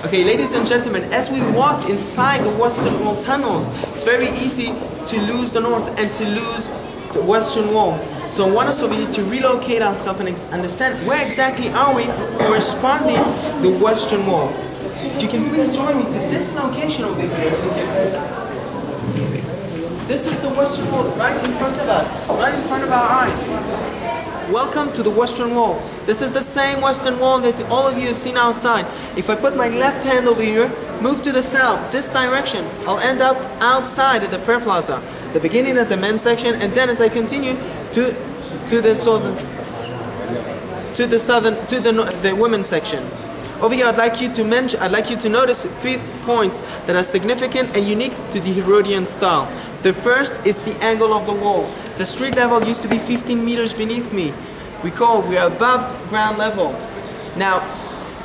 Okay, ladies and gentlemen, as we walk inside the Western Wall tunnels, it's very easy to lose the north and to lose the Western Wall. So I want us over here to relocate ourselves and understand where exactly are we corresponding the Western Wall. If you can please join me to this location over here. This is the Western Wall right in front of us, right in front of our eyes. Welcome to the Western Wall. This is the same Western Wall that all of you have seen outside. If I put my left hand over here, move to the south, this direction, I'll end up outside at the prayer plaza. The beginning at the men's section, and then as I continue to the women's section. Over here, I'd like you to notice 3 points that are significant and unique to the Herodian style. The first is the angle of the wall. The street level used to be 15 meters beneath me. Recall, we are above ground level. Now,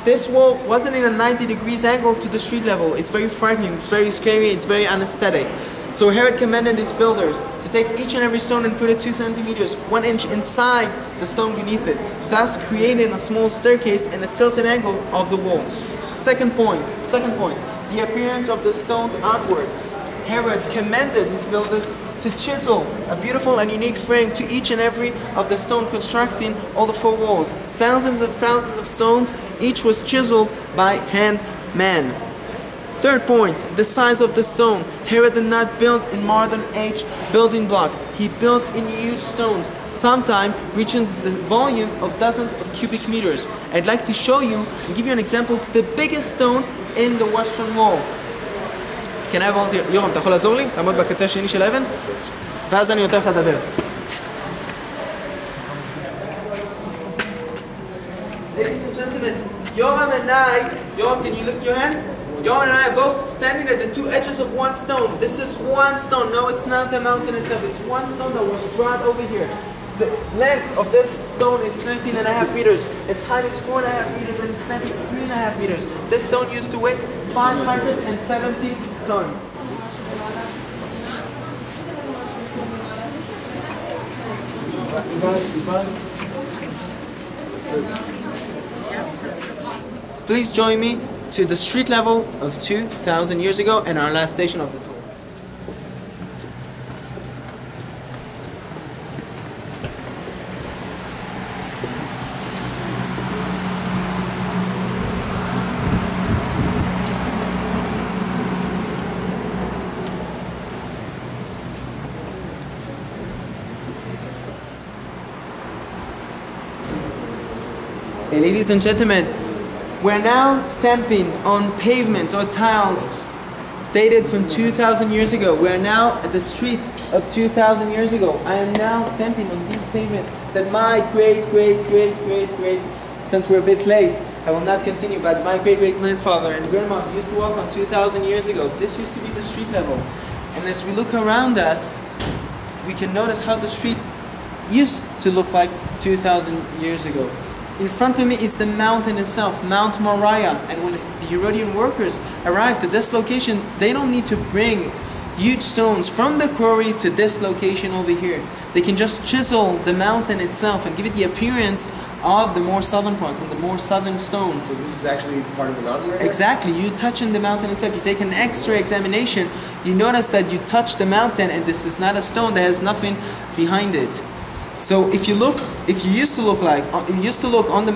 this wall wasn't in a 90 degrees angle to the street level. It's very frightening, it's very scary, it's very unaesthetic. So Herod commanded his builders to take each and every stone and put it 2 centimeters, 1 inch inside the stone beneath it, thus creating a small staircase and a tilted angle of the wall. Second point, the appearance of the stones outwards. Herod commanded his builders to chisel a beautiful and unique frame to each and every of the stone constructing all the 4 walls. Thousands and thousands of stones, each was chiseled by handman. Third point, the size of the stone. Herod did not build in modern age building block. He built in huge stones, sometimes reaching the volume of dozens of cubic meters. I'd like to show you and give you an example to the biggest stone in the Western Wall. Can I volunteer? יורם, אתה יכול לעזור לי? לעמוד בקצה השני של האבן? ואז אני נותן לך לדבר. Ladies and gentlemen, Yoram and I, Yoram, can you lift your hand? Yoram and I are both standing at the 2 edges of one stone. This is one stone. No, it's not the mountain itself. It's one stone that was brought over here. The length of this stone is 13.5 meters. Its height is 4.5 meters and its depth is 3.5 meters. This stone used to weigh 570 tons. Please join me to the street level of 2,000 years ago and our last station of the tour. Okay, ladies and gentlemen, we're now stamping on pavements or tiles dated from 2,000 years ago. We are now at the street of 2,000 years ago. I am now stamping on these pavements that my great, since we're a bit late, I will not continue, but my great-great-grandfather and grandmother used to walk on 2,000 years ago. This used to be the street level. And as we look around us, we can notice how the street used to look like 2,000 years ago. In front of me is the mountain itself, Mount Moriah. And when the Herodian workers arrived at this location, they don't need to bring huge stones from the quarry to this location over here. They can just chisel the mountain itself and give it the appearance of the more southern parts and the more southern stones. So this is actually part of the mountain right here? Exactly. You touch in the mountain itself. You take an X-ray examination, you notice that you touch the mountain and this is not a stone, there has nothing behind it. So if you used to look on the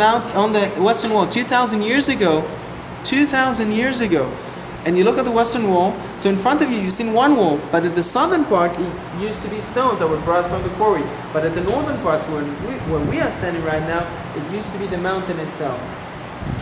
Western Wall 2,000 years ago, and you look at the Western Wall, so in front of you you've seen one wall, but at the southern part it used to be stones that were brought from the quarry. But at the northern part where we are standing right now, it used to be the mountain itself.